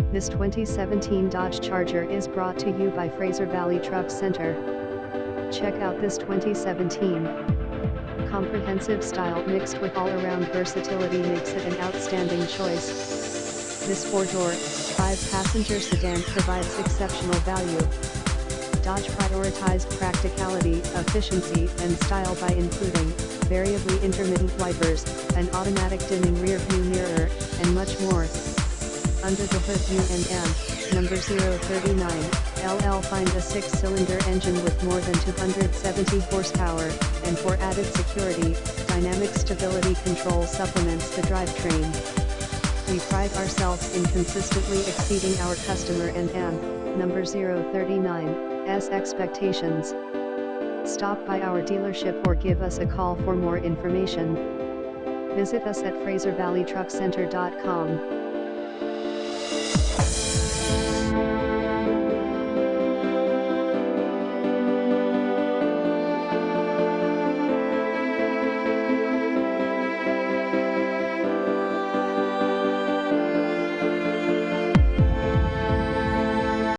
This 2017 Dodge Charger is brought to you by Fraservalley Truck Center. Check out this 2017. Comprehensive style mixed with all-around versatility makes it an outstanding choice. This 4-door, 5-passenger sedan provides exceptional value. Dodge prioritized practicality, efficiency, and style by including variably intermittent wipers, an automatic dimming rear-view mirror, and much more. Under the hood UNM, number 039, LL find a 6-cylinder engine with more than 270 horsepower, and for added security, dynamic stability control supplements the drivetrain. We pride ourselves in consistently exceeding our customer and number 039's expectations. Stop by our dealership or give us a call for more information. Visit us at FraserValleyTruckCenter.com.